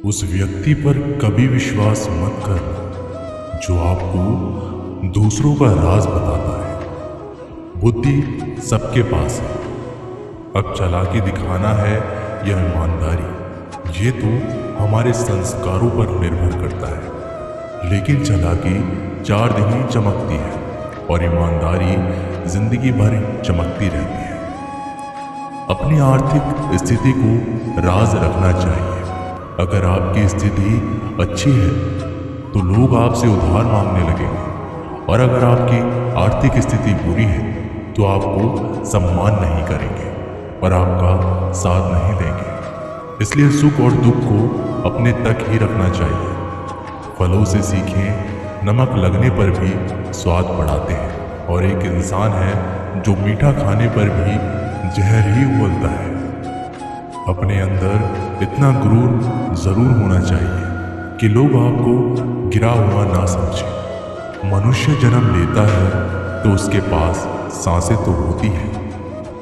उस व्यक्ति पर कभी विश्वास मत करना जो आपको दूसरों का राज बताता है। बुद्धि सबके पास है, अब चालाकी दिखाना है या ईमानदारी, ये तो हमारे संस्कारों पर निर्भर करता है। लेकिन चालाकी 4 दिन ही चमकती है और ईमानदारी जिंदगी भर चमकती रहती है। अपनी आर्थिक स्थिति को राज रखना चाहिए। अगर आपकी स्थिति अच्छी है तो लोग आपसे उधार मांगने लगेंगे, और अगर आपकी आर्थिक स्थिति बुरी है तो आपको सम्मान नहीं करेंगे और आपका साथ नहीं देंगे। इसलिए सुख और दुख को अपने तक ही रखना चाहिए। फलों से सीखें, नमक लगने पर भी स्वाद बढ़ाते हैं, और एक इंसान है जो मीठा खाने पर भी जहर ही उगलता है। अपने अंदर इतना गुरूर जरूर होना चाहिए कि लोग आपको गिरा हुआ ना समझें। मनुष्य जन्म लेता है तो उसके पास सांसें तो होती हैं,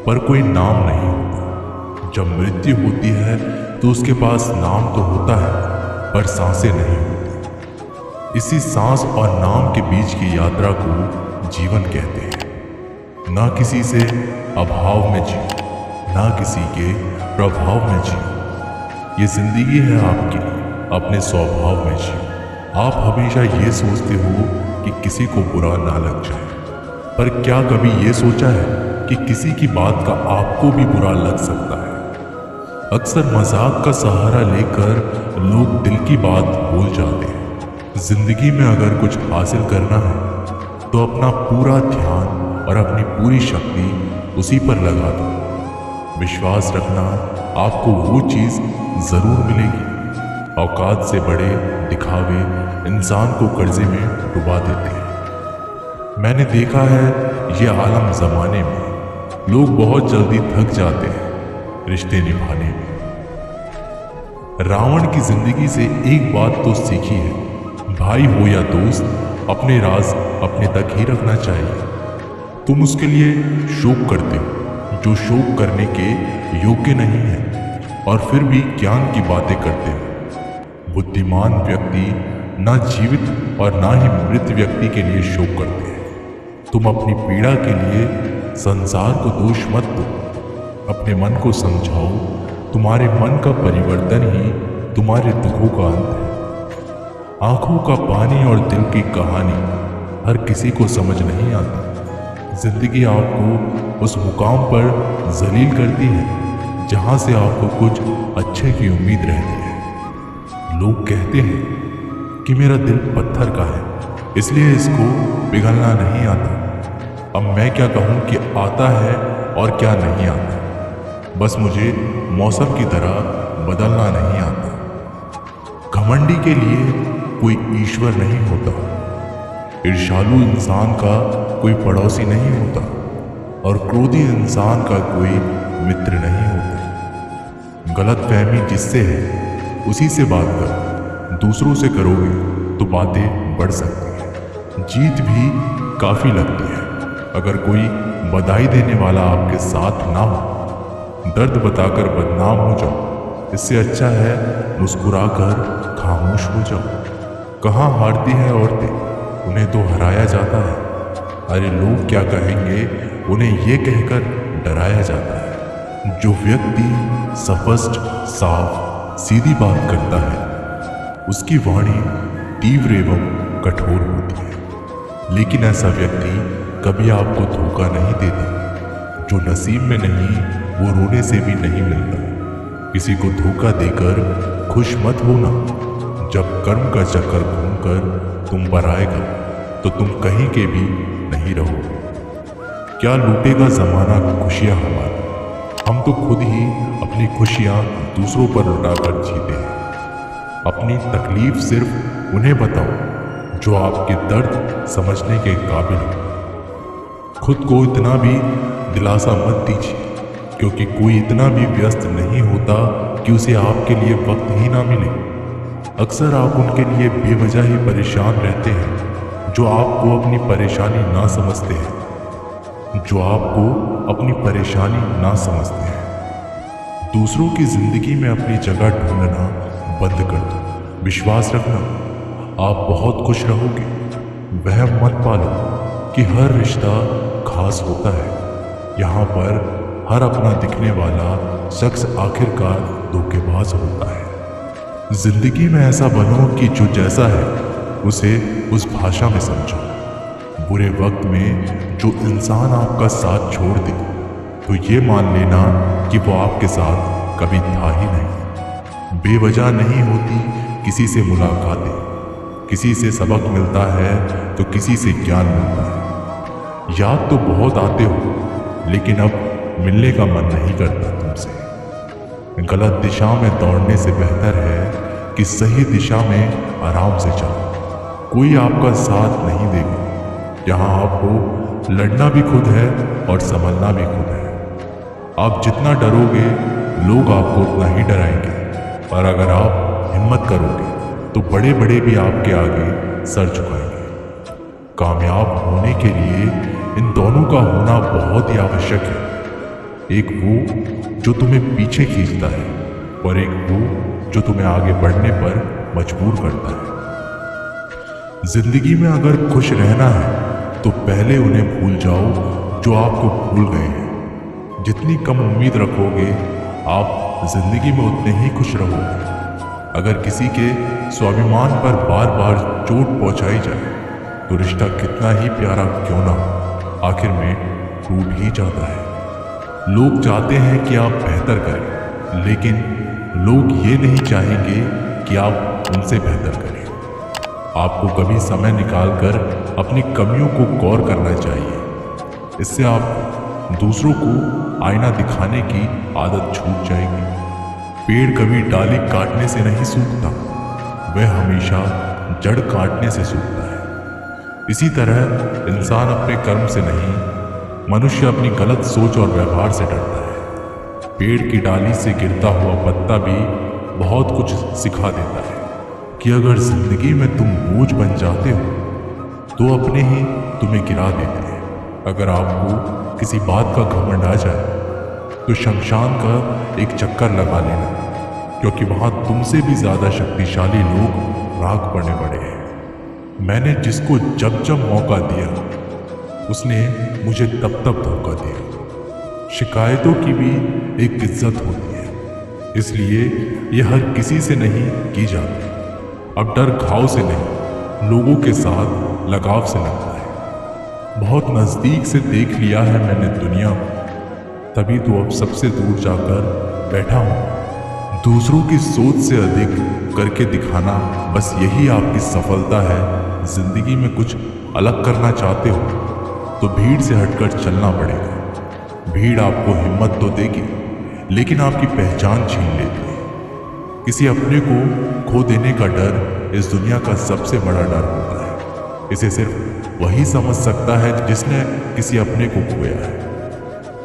पर कोई नाम नहीं होता। जब मृत्यु होती है तो उसके पास नाम तो होता है, पर सांसें नहीं होती। इसी सांस और नाम के बीच की यात्रा को जीवन कहते हैं। ना किसी से अभाव में जियो, ना किसी के प्रभाव में जियो। ये जिंदगी है आपकी, अपने स्वभाव में जियो। आप हमेशा ये सोचते हो कि किसी को बुरा ना लग जाए, पर क्या कभी ये सोचा है कि किसी की बात का आपको भी बुरा लग सकता है? अक्सर मजाक का सहारा लेकर लोग दिल की बात भूल जाते हैं। जिंदगी में अगर कुछ हासिल करना है तो अपना पूरा ध्यान और अपनी पूरी शक्ति उसी पर लगा दो। विश्वास रखना, आपको वो चीज जरूर मिलेगी। औकात से बड़े दिखावे इंसान को कर्जे में डुबा देते हैं। मैंने देखा है ये आलम जमाने में लोग बहुत जल्दी थक जाते हैं रिश्ते निभाने में। रावण की जिंदगी से एक बात तो सीखी है, भाई हो या दोस्त, अपने राज अपने तक ही रखना चाहिए। तुम उसके लिए शोक करते हो जो शोक करने के योग्य नहीं है, और फिर भी ज्ञान की बातें करते हो। बुद्धिमान व्यक्ति ना जीवित और ना ही मृत व्यक्ति के लिए शोक करते हैं। तुम अपनी पीड़ा के लिए संसार को दोष मत दो, अपने मन को समझाओ। तुम्हारे मन का परिवर्तन ही तुम्हारे दुखों का अंत है। आंखों का पानी और दिल की कहानी हर किसी को समझ नहीं आती। जिंदगी आपको उस मुकाम पर जलील करती है जहां से आपको कुछ अच्छे की उम्मीद रहती है। लोग कहते हैं कि मेरा दिल पत्थर का है, इसलिए इसको पिघलना नहीं आता। अब मैं क्या कहूं कि आता है और क्या नहीं आता। बस मुझे मौसम की तरह बदलना नहीं आता। घमंडी के लिए कोई ईश्वर नहीं होता, ईर्ष्यालु इंसान का कोई पड़ोसी नहीं होता, और क्रोधी इंसान का कोई मित्र नहीं होता। गलतफहमी जिससे है उसी से बात करो। दूसरों से करोगे तो बातें बढ़ सकती हैं। जीत भी काफी लगती है अगर कोई बधाई देने वाला आपके साथ ना हो। दर्द बताकर बदनाम हो जाओ, इससे अच्छा है मुस्कुराकर खामोश हो जाओ। कहाँ हारती हैं औरतें, उन्हें तो हराया जाता है। अरे लोग क्या कहेंगे, उन्हें ये कहकर डराया जाता है। जो व्यक्ति स्पष्ट, साफ, सीधी बात करता है उसकी वाणी तीव्र एवं कठोर होती है। लेकिन ऐसा व्यक्ति कभी आपको धोखा नहीं देता। जो नसीब में नहीं वो रोने से भी नहीं मिलता। किसी को धोखा देकर खुश मत होना। जब कर्म का चक्कर घूमकर तुम पर आएगा तो तुम कहीं के भी नहीं रहोगे। क्या लूटेगा जमाना खुशियां हमारी, हम तो खुद ही अपनी खुशियां दूसरों पर लुटाकर जीते हैं। अपनी तकलीफ सिर्फ उन्हें बताओ जो आपके दर्द समझने के काबिल हो। खुद को इतना भी दिलासा मत दीजिए, क्योंकि कोई इतना भी व्यस्त नहीं होता कि उसे आपके लिए वक्त ही ना मिले। अक्सर आप उनके लिए बेवजह ही परेशान रहते हैं जो आपको अपनी परेशानी ना समझते हैं। दूसरों की जिंदगी में अपनी जगह ढूंढना बंद कर दो। विश्वास रखना, आप बहुत खुश रहोगे। वहम मत पालो कि हर रिश्ता खास होता है। यहाँ पर हर अपना दिखने वाला शख्स आखिरकार धोखेबाज होता है। जिंदगी में ऐसा बनो कि जो जैसा है उसे उस भाषा में समझो। बुरे वक्त में जो इंसान आपका साथ छोड़ दे तो ये मान लेना कि वो आपके साथ कभी था ही नहीं। बेवजह नहीं होती किसी से मुलाकातें, किसी से सबक मिलता है तो किसी से ज्ञान मिलता है। याद तो बहुत आते हो लेकिन अब मिलने का मन नहीं करता तुमसे। गलत दिशा में दौड़ने से बेहतर है कि सही दिशा में आराम से चलो। कोई आपका साथ नहीं देगा। यहाँ आपको लड़ना भी खुद है और संभलना भी खुद है। आप जितना डरोगे लोग आपको उतना ही डराएंगे, और अगर आप हिम्मत करोगे तो बड़े बड़े भी आपके आगे सर झुकाएंगे। कामयाब होने के लिए इन दोनों का होना बहुत ही आवश्यक है। एक वो जो तुम्हें पीछे खींचता है और एक वो जो तुम्हें आगे बढ़ने पर मजबूर करता है। जिंदगी में अगर खुश रहना है तो पहले उन्हें भूल जाओ जो आपको भूल गए हैं। जितनी कम उम्मीद रखोगे आप जिंदगी में उतने ही खुश रहोगे। अगर किसी के स्वाभिमान पर बार बार चोट पहुंचाई जाए तो रिश्ता कितना ही प्यारा क्यों ना हो, आखिर में टूट ही जाता है। लोग चाहते हैं कि आप बेहतर करें, लेकिन लोग ये नहीं चाहेंगे कि आप उनसे बेहतर करें। आपको कभी समय निकालकर अपनी कमियों को गौर करना चाहिए। इससे आप दूसरों को आईना दिखाने की आदत छूट जाएगी। पेड़ कभी डाली काटने से नहीं सूखता, वह हमेशा जड़ काटने से सूखता है। इसी तरह इंसान अपने कर्म से नहीं, मनुष्य अपनी गलत सोच और व्यवहार से डरता है। पेड़ की डाली से गिरता हुआ पत्ता भी बहुत कुछ सिखा देता है कि अगर जिंदगी में तुम बोझ बन जाते हो तो अपने ही तुम्हें गिरा देते हैं। अगर आपको किसी बात का घमंड आ जाए तो शमशान का एक चक्कर लगा लेना, क्योंकि वहां तुमसे भी ज्यादा शक्तिशाली लोग राख पड़ने पड़े हैं। मैंने जिसको जब जब मौका दिया उसने मुझे तब तब धोखा दिया। शिकायतों की भी एक इज्जत होती है, इसलिए यह हर किसी से नहीं की जाती। अब डर घाव से नहीं, लोगों के साथ लगाव से लगता है। बहुत नज़दीक से देख लिया है मैंने दुनिया को, तभी तो अब सबसे दूर जाकर बैठा हूँ। दूसरों की सोच से अधिक करके दिखाना, बस यही आपकी सफलता है। जिंदगी में कुछ अलग करना चाहते हो तो भीड़ से हटकर चलना पड़ेगा। भीड़ आपको हिम्मत तो देगी लेकिन आपकी पहचान छीन लेती है। किसी अपने को खो देने का डर इस दुनिया का सबसे बड़ा डर होता है। इसे सिर्फ वही समझ सकता है जिसने किसी अपने को खोया है।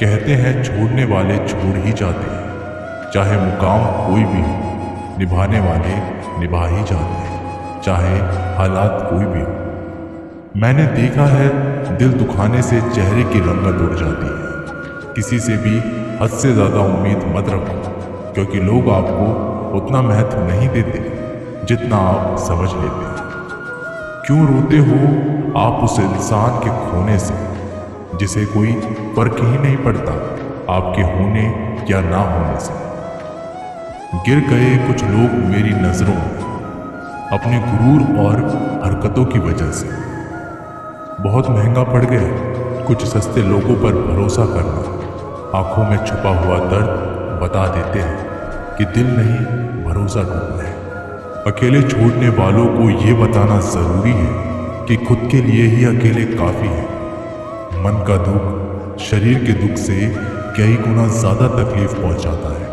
कहते हैं छोड़ने वाले छोड़ ही जाते हैं, चाहे मुकाम कोई भी हो। निभाने वाले निभा ही जाते हैं, चाहे हालात कोई भी हो। मैंने देखा है दिल दुखाने से चेहरे की रंगत उड़ जाती है। किसी से भी हद से ज़्यादा उम्मीद मत रखो, क्योंकि लोग आपको उतना महत्व नहीं देते जितना आप समझ लेते हैं। क्यों रोते हो आप उस इंसान के खोने से जिसे कोई फर्क ही नहीं पड़ता आपके होने या ना होने से। गिर गए कुछ लोग मेरी नजरों में अपने गुरूर और हरकतों की वजह से। बहुत महंगा पड़ गया कुछ सस्ते लोगों पर भरोसा करना। आंखों में छुपा हुआ दर्द बता देते हैं कि दिल नहीं, भरोसा टूटा है। अकेले छोड़ने वालों को ये बताना जरूरी है कि खुद के लिए ही अकेले काफी है। मन का दुख शरीर के दुख से कई गुना ज्यादा तकलीफ पहुंचाता है।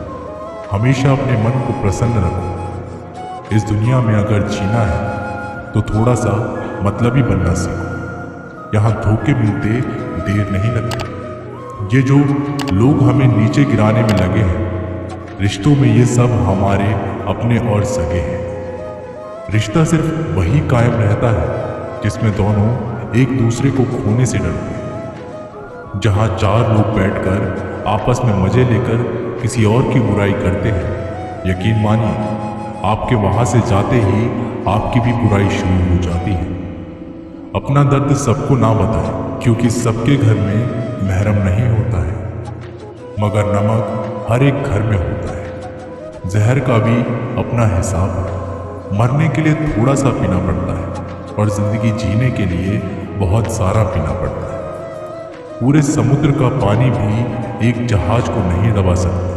हमेशा अपने मन को प्रसन्न रखो। इस दुनिया में अगर जीना है तो थोड़ा सा मतलबी बनना सीखो। यहाँ धोखे मिलते देर नहीं लगती। ये जो लोग हमें नीचे गिराने में लगे हैं, रिश्तों में ये सब हमारे अपने और सगे हैं। रिश्ता सिर्फ वही कायम रहता है जिसमें दोनों एक दूसरे को खोने से डरते हैं। जहाँ चार लोग बैठकर आपस में मजे लेकर किसी और की बुराई करते हैं, यकीन मानिए आपके वहां से जाते ही आपकी भी बुराई शुरू हो जाती है। अपना दर्द सबको ना बताएं, क्योंकि सबके घर में महरम नहीं होता है, मगर नमक हर एक घर में होता है। जहर का भी अपना हिसाब है। मरने के लिए थोड़ा सा पीना पड़ता है और जिंदगी जीने के लिए बहुत सारा पीना पड़ता है। पूरे समुद्र का पानी भी एक जहाज को नहीं दबा सकता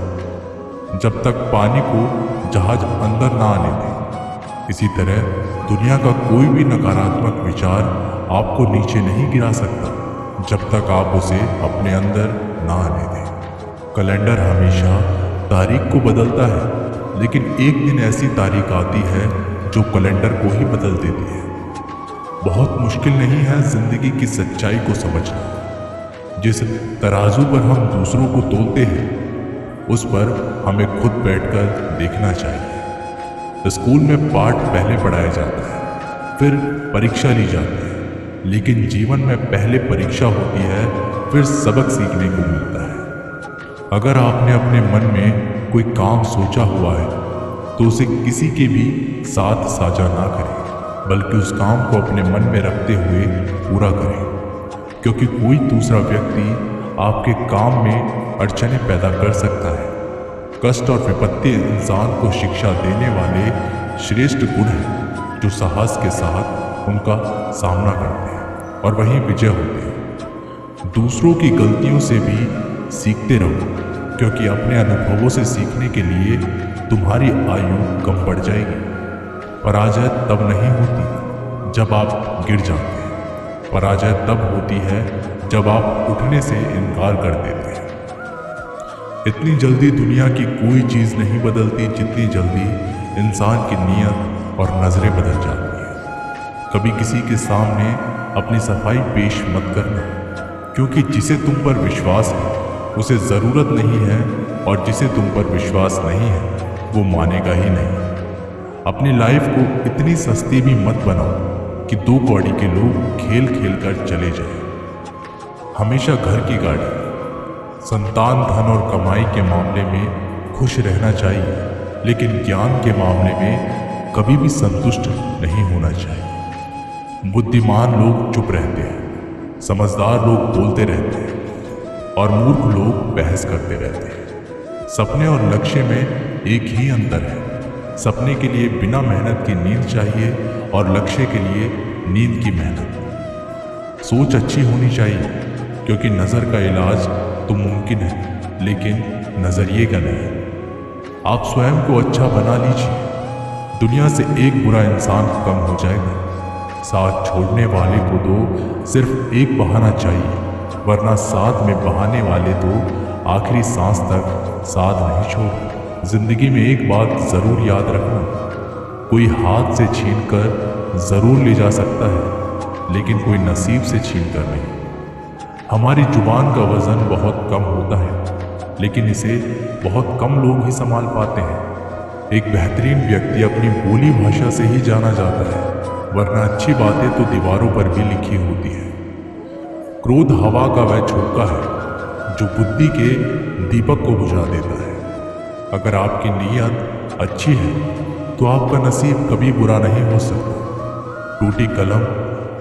जब तक पानी को जहाज अंदर ना आने दे। इसी तरह दुनिया का कोई भी नकारात्मक विचार आपको नीचे नहीं गिरा सकता जब तक आप उसे अपने अंदर ना आने दें। कैलेंडर हमेशा तारीख को बदलता है, लेकिन एक दिन ऐसी तारीख आती है जो कैलेंडर को ही बदल देती है। बहुत मुश्किल नहीं है जिंदगी की सच्चाई को समझना। जिस तराजू पर हम दूसरों को तोलते हैं, उस पर हमें खुद बैठकर देखना चाहिए। स्कूल में पाठ पहले पढ़ाया जाता है, फिर परीक्षा ली जाती है, लेकिन जीवन में पहले परीक्षा होती है, फिर सबक सीखने को मिलता है। अगर आपने अपने मन में कोई काम सोचा हुआ है तो उसे किसी के भी साथ साझा ना करें, बल्कि उस काम को अपने मन में रखते हुए पूरा करें, क्योंकि कोई दूसरा व्यक्ति आपके काम में अड़चनें पैदा कर सकता है। कष्ट और विपत्ति इंसान को शिक्षा देने वाले श्रेष्ठ गुण हैं जो साहस के साथ उनका सामना करते हैं और वहीं विजय होते हैं। दूसरों की गलतियों से भी सीखते रहो, क्योंकि अपने अनुभवों से सीखने के लिए तुम्हारी आयु कम बढ़ जाएगी। पराजय तब नहीं होती जब आप गिर जाते हैं, पराजय तब होती है जब आप उठने से इनकार कर देते हैं। इतनी जल्दी दुनिया की कोई चीज़ नहीं बदलती जितनी जल्दी इंसान की नीयत और नज़रें बदल जाती हैं। कभी किसी के सामने अपनी सफाई पेश मत करना, क्योंकि जिसे तुम पर विश्वास है उसे ज़रूरत नहीं है, और जिसे तुम पर विश्वास नहीं है वो मानेगा ही नहीं। अपनी लाइफ को इतनी सस्ती भी मत बनाओ कि 2 कौड़ी के लोग खेल खेल कर चले जाएं। हमेशा घर की गाड़ी, संतान, धन और कमाई के मामले में खुश रहना चाहिए, लेकिन ज्ञान के मामले में कभी भी संतुष्ट नहीं होना चाहिए। बुद्धिमान लोग चुप रहते हैं, समझदार लोग बोलते रहते हैं और मूर्ख लोग बहस करते रहते हैं। सपने और लक्ष्य में एक ही अंतर है। सपने के लिए बिना मेहनत की नींद चाहिए और लक्ष्य के लिए नींद की मेहनत। सोच अच्छी होनी चाहिए, क्योंकि नज़र का इलाज तो मुमकिन है, लेकिन नज़रिए का नहीं। आप स्वयं को अच्छा बना लीजिए, दुनिया से एक बुरा इंसान कम हो जाएगा। साथ छोड़ने वाले को तो सिर्फ एक बहाना चाहिए, वरना साथ में बहाने वाले तो आखिरी सांस तक साथ नहीं छोड़। जिंदगी में एक बात जरूर याद रखना, कोई हाथ से छीन कर जरूर ले जा सकता है, लेकिन कोई नसीब से छीन कर नहीं। हमारी जुबान का वजन बहुत कम होता है, लेकिन इसे बहुत कम लोग ही संभाल पाते हैं। एक बेहतरीन व्यक्ति अपनी बोली भाषा से ही जाना जाता है, वरना अच्छी बातें तो दीवारों पर भी लिखी होती है। क्रोध हवा का वह झोंका है जो बुद्धि के दीपक को बुझा देता है। अगर आपकी नीयत अच्छी है तो आपका नसीब कभी बुरा नहीं हो सकता। टूटी कलम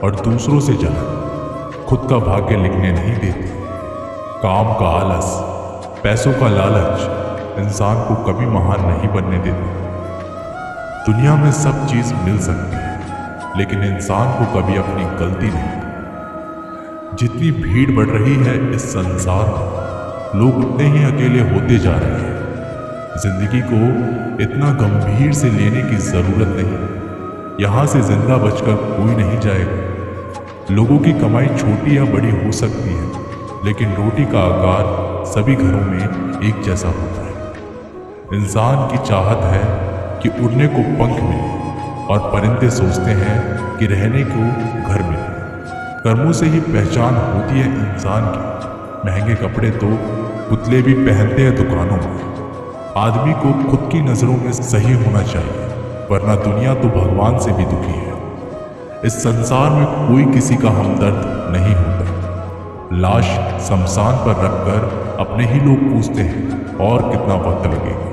और दूसरों से जलन खुद का भाग्य लिखने नहीं देती। काम का आलस, पैसों का लालच इंसान को कभी महान नहीं बनने देते। दुनिया में सब चीज मिल सकती है, लेकिन इंसान को कभी अपनी गलती नहीं। जितनी भीड़ बढ़ रही है इस संसार में, लोग उतने ही अकेले होते जा रहे हैं। जिंदगी को इतना गंभीर से लेने की जरूरत नहीं। यहाँ से जिंदा बचकर कोई नहीं जाएगा। लोगों की कमाई छोटी या बड़ी हो सकती है, लेकिन रोटी का आकार सभी घरों में एक जैसा होता है। इंसान की चाहत है कि उड़ने को पंख मिले, और परिंदे सोचते हैं कि रहने को घर मिले। कर्मों से ही पहचान होती है इंसान की। महंगे कपड़े तो पुतले भी पहनते हैं दुकानों में। आदमी को खुद की नज़रों में सही होना चाहिए, वरना दुनिया तो भगवान से भी दुखी है। इस संसार में कोई किसी का हमदर्द नहीं होता। लाश शमशान पर रखकर अपने ही लोग पूछते हैं और कितना वक्त लगेगा,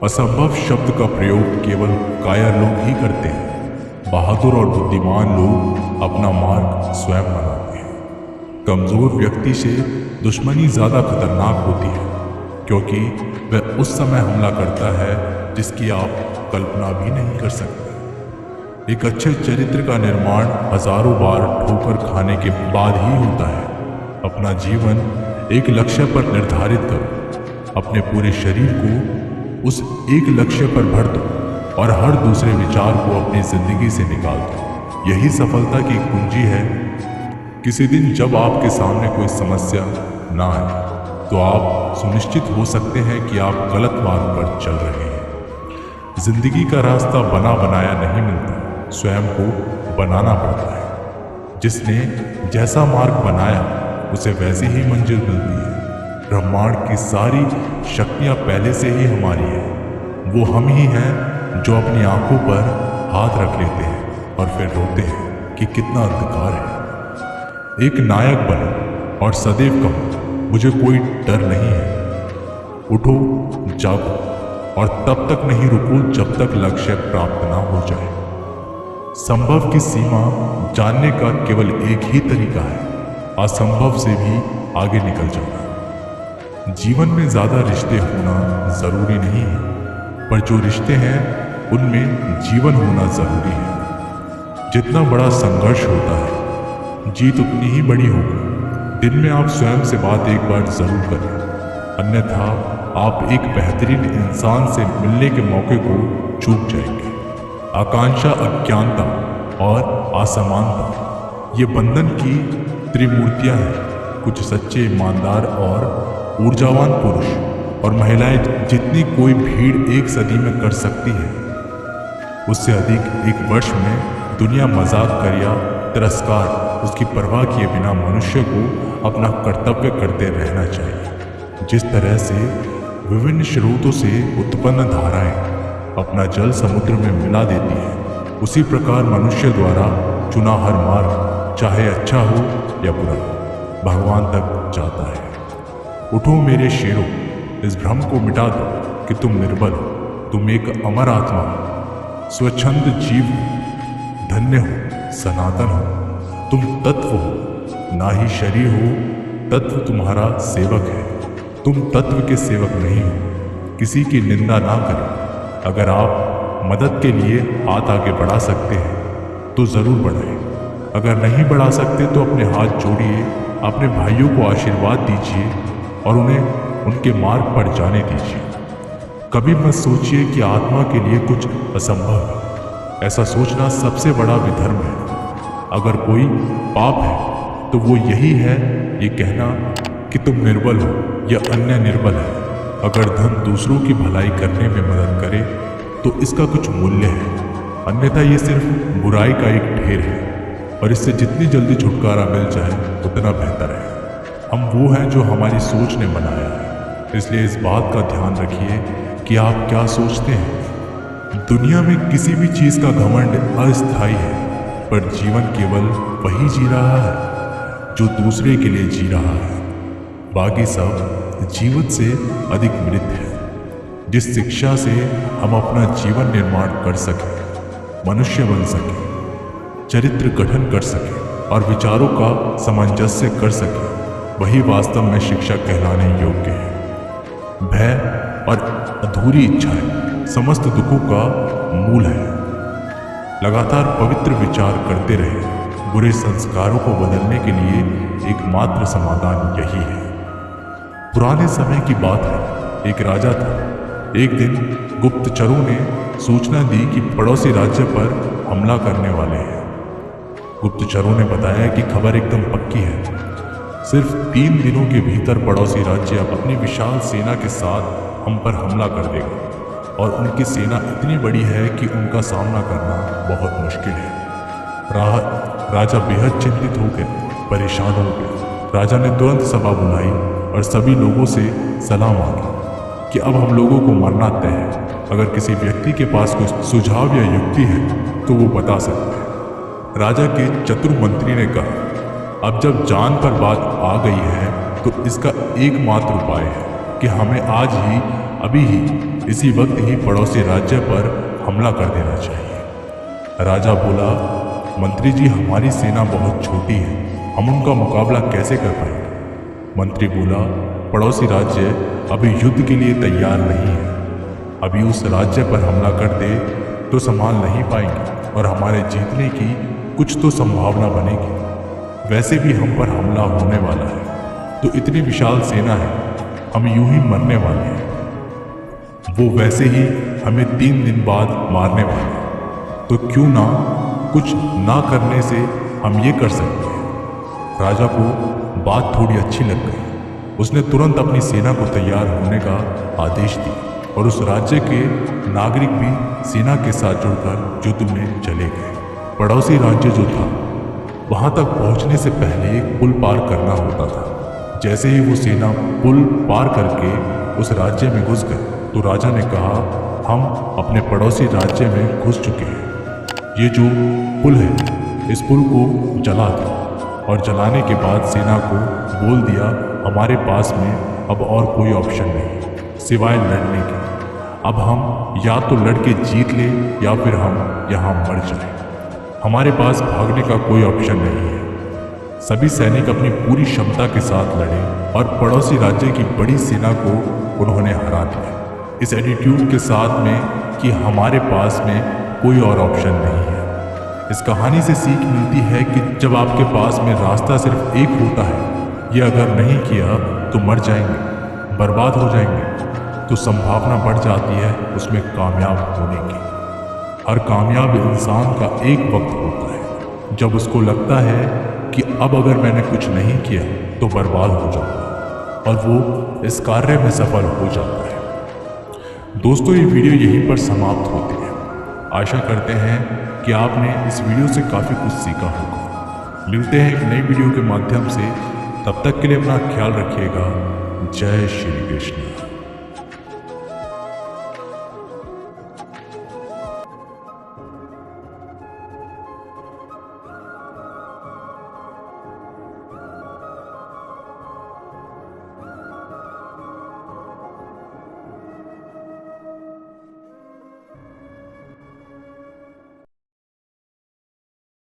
असंभव शब्द का प्रयोग केवल कायर लोग ही करते हैं। बहादुर और बुद्धिमान लोग अपना मार्ग स्वयं बनाते हैं। कमजोर व्यक्ति से दुश्मनी ज्यादा खतरनाक होती है, क्योंकि वह उस समय हमला करता है जिसकी आप कल्पना भी नहीं कर सकते। एक अच्छे चरित्र का निर्माण हजारों बार ठोकर खाने के बाद ही होता है। अपना जीवन एक लक्ष्य पर निर्धारित करो, अपने पूरे शरीर को उस एक लक्ष्य पर भर दो और हर दूसरे विचार को अपनी जिंदगी से निकाल दो। यही सफलता की कुंजी है। किसी दिन जब आपके सामने कोई समस्या ना आए तो आप सुनिश्चित हो सकते हैं कि आप गलत मार्ग पर चल रहे हैं। जिंदगी का रास्ता बना बनाया नहीं मिलता, स्वयं को बनाना पड़ता है। जिसने जैसा मार्ग बनाया उसे वैसी ही मंजिल मिलती है। ब्रह्मांड की सारी शक्तियां पहले से ही हमारी है। वो हम ही हैं जो अपनी आंखों पर हाथ रख लेते हैं और फिर रोते हैं कि कितना अंधकार है। एक नायक बनो और सदैव कहो, मुझे कोई डर नहीं है। उठो, जागो और तब तक नहीं रुको जब तक लक्ष्य प्राप्त ना हो जाए। संभव की सीमा जानने का केवल एक ही तरीका है, असंभव से भी आगे निकल जाना। जीवन में ज्यादा रिश्ते होना जरूरी नहीं है, पर जो रिश्ते हैं उनमें जीवन होना जरूरी है। जितना बड़ा संघर्ष होता है, जीत उतनी ही बड़ी होगी। दिन में आप स्वयं से बात एक बार जरूर करें, अन्यथा आप एक बेहतरीन इंसान से मिलने के मौके को चूक जाएंगे। आकांक्षा, अज्ञानता और असमानता ये बंधन की त्रिमूर्तियां हैं। कुछ सच्चे, ईमानदार और ऊर्जावान पुरुष और महिलाएं जितनी कोई भीड़ एक सदी में कर सकती है, उससे अधिक एक वर्ष में दुनिया मजाक कर या तिरस्कार उसकी परवाह किए बिना मनुष्य को अपना कर्तव्य करते रहना चाहिए। जिस तरह से विभिन्न स्रोतों से उत्पन्न धाराएं अपना जल समुद्र में मिला देती है, उसी प्रकार मनुष्य द्वारा चुना हर मार्ग, चाहे अच्छा हो या बुरा, भगवान तक जाता है। उठो मेरे शेरों, इस भ्रम को मिटा दो कि तुम निर्बल हो। तुम एक अमर आत्मा हो, स्वच्छंद जीव हो, धन्य हो, सनातन हो। तुम तत्व हो, ना ही शरीर हो। तत्व तुम्हारा सेवक है, तुम तत्व के सेवक नहीं हो। किसी की निंदा ना करें। अगर आप मदद के लिए हाथ आगे बढ़ा सकते हैं तो जरूर बढ़ाएं। अगर नहीं बढ़ा सकते तो अपने हाथ जोड़िए, अपने भाइयों को आशीर्वाद दीजिए और उन्हें उनके मार्ग पर जाने दीजिए। कभी मत सोचिए कि आत्मा के लिए कुछ असंभव है। ऐसा सोचना सबसे बड़ा विधर्म है। अगर कोई पाप है तो वो यही है ये कहना कि तुम निर्बल हो या अन्य निर्बल है। अगर धन दूसरों की भलाई करने में मदद करे तो इसका कुछ मूल्य है, अन्यथा ये सिर्फ बुराई का एक ढेर है और इससे जितनी जल्दी छुटकारा मिल जाए उतना बेहतर है। हम वो हैं जो हमारी सोच ने बनाया है, इसलिए इस बात का ध्यान रखिए कि आप क्या सोचते हैं। दुनिया में किसी भी चीज का घमंड अस्थायी है, पर जीवन केवल वही जी रहा है जो दूसरे के लिए जी रहा है। बाकी सब जीवन से अधिक मृत है। जिस शिक्षा से हम अपना जीवन निर्माण कर सके, मनुष्य बन सके, चरित्र गठन कर सके और विचारों का सामंजस्य कर सके, वही वास्तव में शिक्षा कहलाने योग्य है। भय और अधूरी इच्छाएं समस्त दुखों का मूल है। लगातार पवित्र विचार करते रहे। बुरे संस्कारों को बदलने के लिए एकमात्र समाधान यही है। पुराने समय की बात है, एक राजा था। एक दिन गुप्तचरों ने सूचना दी कि पड़ोसी राज्य पर हमला करने वाले हैं। गुप्तचरों ने बताया कि खबर एकदम पक्की है। सिर्फ 3 दिनों के भीतर पड़ोसी राज्य अपनी विशाल सेना के साथ हम पर हमला कर देगा और उनकी सेना इतनी बड़ी है कि उनका सामना करना बहुत मुश्किल है। राजा बेहद चिंतित हो गए, परेशान हो गए। राजा ने तुरंत सभा बुलाई और सभी लोगों से सलाह मांगी कि अब हम लोगों को मरना तय है। अगर किसी व्यक्ति के पास कोई सुझाव या युक्ति है तो वो बता सकता है। राजा के चतुर मंत्री ने कहा, अब जब जान पर बात आ गई है तो इसका एकमात्र उपाय है कि हमें आज ही अभी ही इसी वक्त ही पड़ोसी राज्य पर हमला कर देना चाहिए। राजा बोला, मंत्री जी हमारी सेना बहुत छोटी है, हम उनका मुकाबला कैसे कर पाएंगे। मंत्री बोला, पड़ोसी राज्य अभी युद्ध के लिए तैयार नहीं है, अभी उस राज्य पर हमला कर दे तो संभाल नहीं पाएंगे और हमारे जीतने की कुछ तो संभावना बनेगी। वैसे भी हम पर हमला होने वाला है, तो इतनी विशाल सेना है, हम यूं ही मरने वाले हैं। वो वैसे ही हमें 3 दिन बाद मारने वाले हैं, तो क्यों ना कुछ ना करने से हम ये कर सकते हैं। राजा को बात थोड़ी अच्छी लग गई। उसने तुरंत अपनी सेना को तैयार होने का आदेश दिया और उस राज्य के नागरिक भी सेना के साथ जुड़कर युद्ध में चले गए। पड़ोसी राज्य जो था वहां तक पहुंचने से पहले एक पुल पार करना होता था। जैसे ही वो सेना पुल पार करके उस राज्य में घुस गए तो राजा ने कहा, हम अपने पड़ोसी राज्य में घुस चुके हैं। ये जो पुल है इस पुल को जला दो। और जलाने के बाद सेना को बोल दिया, हमारे पास में अब और कोई ऑप्शन नहीं सिवाय लड़ने के। अब हम या तो लड़के जीत लें या फिर हम यहाँ मर जाएं। हमारे पास भागने का कोई ऑप्शन नहीं है। सभी सैनिक अपनी पूरी क्षमता के साथ लड़े और पड़ोसी राज्य की बड़ी सेना को उन्होंने हरा दिया, इस एटीट्यूड के साथ में कि हमारे पास में कोई और ऑप्शन नहीं है। इस कहानी से सीख मिलती है कि जब आपके पास में रास्ता सिर्फ एक होता है, ये अगर नहीं किया तो मर जाएंगे, बर्बाद हो जाएंगे, तो संभावना बढ़ जाती है उसमें कामयाब होने की। हर कामयाब इंसान का एक वक्त होता है जब उसको लगता है कि अब अगर मैंने कुछ नहीं किया तो बर्बाद हो जाऊंगा, और वो इस कार्य में सफल हो जाता है। दोस्तों, ये वीडियो यहीं पर समाप्त होती है। आशा करते हैं कि आपने इस वीडियो से काफ़ी कुछ सीखा होगा। मिलते हैं एक नई वीडियो के माध्यम से, तब तक के लिए अपना ख्याल रखिएगा। जय श्री कृष्ण।